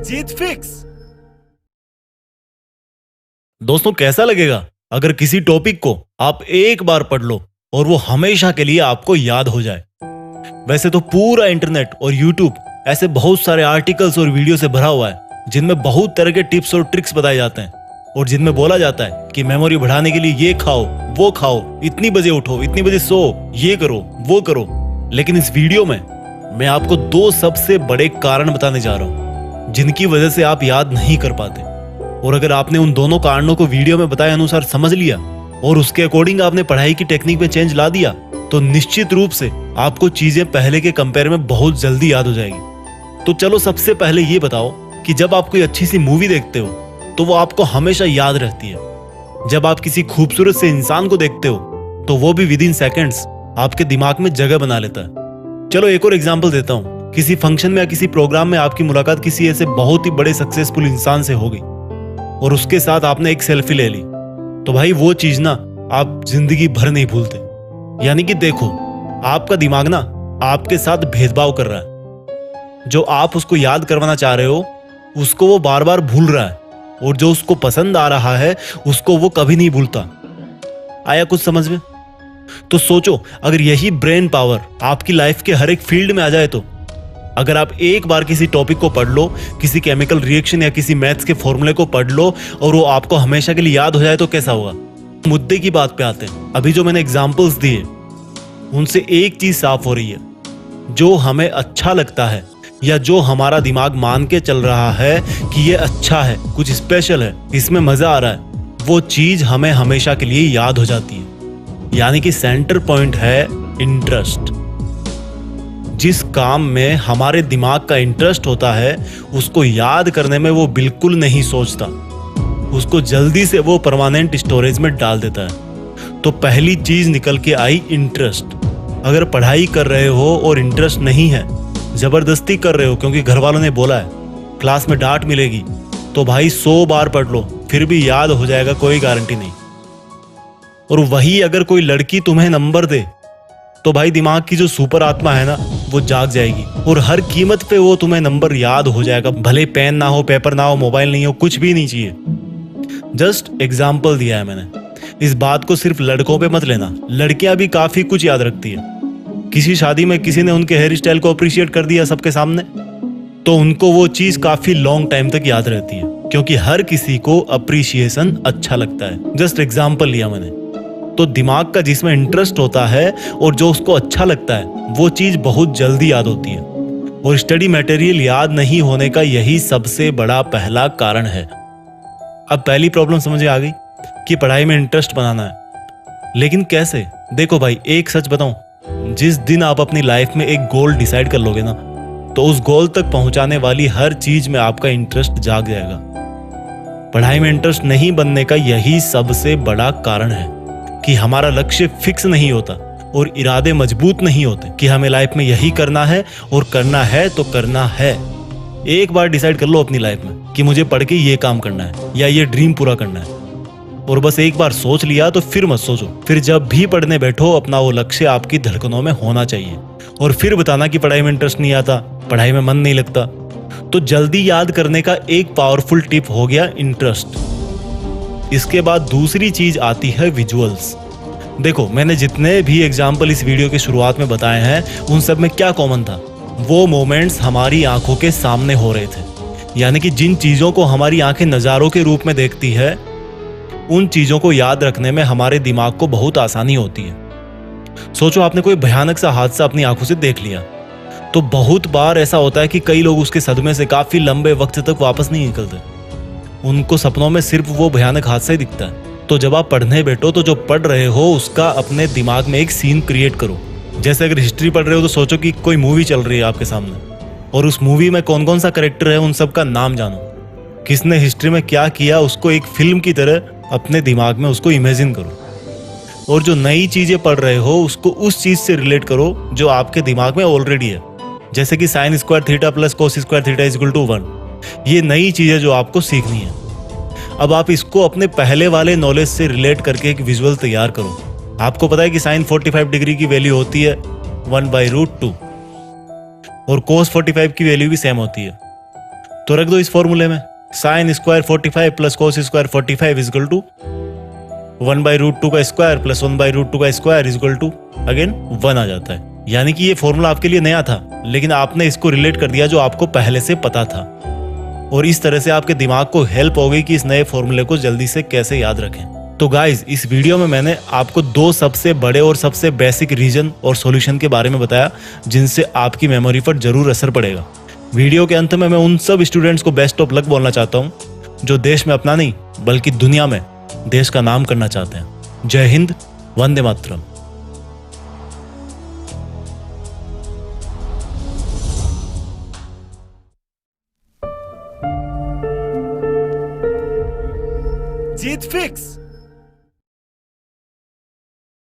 जीत fix. दोस्तों, कैसा लगेगा अगर किसी टॉपिक को आप एक बार पढ़ लो और वो हमेशा के लिए आपको याद हो जाए। वैसे तो पूरा इंटरनेट और यूट्यूब ऐसे बहुत सारे आर्टिकल्स और वीडियो से भरा हुआ है जिनमें बहुत तरह के टिप्स और ट्रिक्स बताए जाते हैं और जिनमें बोला जाता है कि मेमोरी बढ़ाने के लिए ये खाओ, वो खाओ, इतनी बजे उठो, इतनी बजे सो, ये करो, वो करो। लेकिन इस वीडियो में मैं आपको दो सबसे बड़े कारण बताने जा रहा हूं जिनकी वजह से आप याद नहीं कर पाते। और अगर आपने उन दोनों कारणों को वीडियो में बताए अनुसार समझ लिया और उसके अकॉर्डिंग आपने पढ़ाई की टेक्निक में चेंज ला दिया तो निश्चित रूप से आपको चीजें पहले के कंपेयर में बहुत जल्दी याद हो जाएगी। तो चलो सबसे पहले ये बताओ कि जब आप कोई अच्छी सी मूवी देखते हो तो वो आपको हमेशा याद रहती है। जब आप किसी खूबसूरत से इंसान को देखते हो तो वो भी विद इन सेकेंड्स आपके दिमाग में जगह बना लेता है। चलो एक और एग्जांपल देता हूँ। किसी फंक्शन में या किसी प्रोग्राम में आपकी मुलाकात किसी ऐसे बहुत ही बड़े सक्सेसफुल इंसान से हो गई और उसके साथ आपने एक सेल्फी ले ली, तो भाई वो चीज ना आप जिंदगी भर नहीं भूलते। यानी कि देखो, आपका दिमाग ना आपके साथ भेदभाव कर रहा है। जो आप उसको याद करवाना चाह रहे हो उसको वो बार बार भूल रहा है और जो उसको पसंद आ रहा है उसको वो कभी नहीं भूलता। आया कुछ समझ में? तो सोचो, अगर यही ब्रेन पावर आपकी लाइफ के हर एक फील्ड में आ जाए तो अगर आप एक बार किसी टॉपिक को पढ़ लो, किसी केमिकल रिएक्शन या किसी मैथ्स के फॉर्मूले को पढ़ लो और वो आपको हमेशा के लिए याद हो जाए तो कैसा होगा? मुद्दे की बात पे आते हैं। अभी जो मैंने एग्जांपल्स दिए उनसे एक चीज साफ हो रही है, जो हमें अच्छा लगता है या जो हमारा दिमाग मान के चल रहा है कि ये अच्छा है, कुछ स्पेशल है, इसमें मजा आ रहा है, वो चीज हमें हमेशा के लिए याद हो जाती है। यानी कि सेंटर पॉइंट है इंटरेस्ट। जिस काम में हमारे दिमाग का इंटरेस्ट होता है उसको याद करने में वो बिल्कुल नहीं सोचता, उसको जल्दी से वो परमानेंट स्टोरेज में डाल देता है। तो पहली चीज निकल के आई इंटरेस्ट। अगर पढ़ाई कर रहे हो और इंटरेस्ट नहीं है, जबरदस्ती कर रहे हो क्योंकि घर वालों ने बोला है, क्लास में डांट मिलेगी, तो भाई 100 बार पढ़ लो फिर भी याद हो जाएगा, कोई गारंटी नहीं। और वही अगर कोई लड़की तुम्हें नंबर दे तो भाई दिमाग की जो सुपर आत्मा है ना वो जाग जाएगी और हर कीमत पे वो तुम्हें नंबर याद हो जाएगा। भले पेन ना हो, पेपर ना हो, मोबाइल नहीं हो, कुछ भी नहीं चाहिए। जस्ट एग्जाम्पल दिया है मैंने। इस बात को सिर्फ लड़कों पे मत लेना, लड़कियां भी काफी कुछ याद रखती है। किसी शादी में किसी ने उनके हेयर स्टाइल को अप्रिशिएट कर दिया सबके सामने तो उनको वो चीज काफी लॉन्ग टाइम तक याद रहती है क्योंकि हर किसी को अप्रिशिएशन अच्छा लगता है। जस्ट एग्जाम्पल लिया मैंने। तो दिमाग का जिसमें इंटरेस्ट होता है और जो उसको अच्छा लगता है वो चीज बहुत जल्दी याद होती है। और स्टडी मटेरियल याद नहीं होने का यही सबसे बड़ा पहला कारण है। अब पहली प्रॉब्लम समझ आ गई कि पढ़ाई में इंटरेस्ट बनाना है, लेकिन कैसे? देखो भाई, एक सच बताऊं, जिस दिन आप अपनी लाइफ में एक गोल डिसाइड कर लोगे ना तो उस गोल तक पहुंचाने वाली हर चीज में आपका इंटरेस्ट जाग जाएगा। पढ़ाई में इंटरेस्ट नहीं बनने का यही सबसे बड़ा कारण है कि हमारा लक्ष्य फिक्स नहीं होता और इरादे मजबूत नहीं होते कि हमें लाइफ में यही करना है और करना है तो करना है। एक बार डिसाइड कर लो अपनी लाइफ में कि मुझे पढ़ के ये काम करना है या ये ड्रीम पूरा करना है, और बस एक बार सोच लिया तो फिर मत सोचो। फिर जब भी पढ़ने बैठो अपना वो लक्ष्य आपकी धड़कनों में होना चाहिए। और फिर बताना कि पढ़ाई में इंटरेस्ट नहीं आता, पढ़ाई में मन नहीं लगता। तो जल्दी याद करने का एक पावरफुल टिप हो गया इंटरेस्ट। इसके बाद दूसरी चीज आती है विजुअल्स। देखो, मैंने जितने भी एग्जाम्पल इस वीडियो की शुरुआत में बताए हैं उन सब में क्या कॉमन था? वो मोमेंट्स हमारी आंखों के सामने हो रहे थे। यानी कि जिन चीजों को हमारी आंखें नजारों के रूप में देखती है उन चीजों को याद रखने में हमारे दिमाग को बहुत आसानी होती है। सोचो, आपने कोई भयानक सा हादसा अपनी आंखों से देख लिया तो बहुत बार ऐसा होता है कि कई लोग उसके सदमे से काफी लंबे वक्त तक वापस नहीं निकलते। उनको सपनों में सिर्फ वो भयानक हादसा ही दिखता है। तो जब आप पढ़ने बैठो तो जो पढ़ रहे हो उसका अपने दिमाग में एक सीन क्रिएट करो। जैसे अगर हिस्ट्री पढ़ रहे हो तो सोचो कि कोई मूवी चल रही है आपके सामने और उस मूवी में कौन कौन सा कैरेक्टर है उन सब का नाम जानो, किसने हिस्ट्री में क्या किया, उसको एक फिल्म की तरह अपने दिमाग में उसको इमेजिन करो। और जो नई चीजें पढ़ रहे हो उसको उस चीज से रिलेट करो जो आपके दिमाग में ऑलरेडी है। जैसे कि sine square theta plus cos square theta is equal to 1। ये नई चीजें जो आपको सीखनी है। अब आप इसको अपने पहले वाले नॉलेज से रिलेट करके एक विजुअल तैयार करो। आपको पता है कि साइन 45 डिग्री की वैल्यू होती है 1/√2 और कोस 45 की वैल्यू भी सेम होती है। तो रख दो इस फॉर्मूले में, sine square 45 plus cos square 45 is equal to 1/√2 का स्क्वायर प्लस 1/√2 का स्क्वायर इजकल टू अगेन 1 आ जाता है। यानी कि ये फॉर्मूला आपके लिए नया था, लेकिन आपने इसको रिलेट कर दिया जो आपको पहले से पता था, और इस तरह से आपके दिमाग को हेल्प हो गई कि इस नए फॉर्मूले को जल्दी से कैसे याद रखें। तो गाइज, इस वीडियो में मैंने आपको 2 सबसे बड़े और सबसे बेसिक रीजन और सॉल्यूशन के बारे में बताया जिनसे आपकी मेमोरी पर जरूर असर पड़ेगा। वीडियो के अंत में मैं उन सब स्टूडेंट्स को बेस्ट ऑफ लक बोलना चाहता हूँ जो देश में अपना नहीं बल्कि दुनिया में देश का नाम करना चाहते हैं। जय हिंद, वंदे मातरम। जीत फिक्स।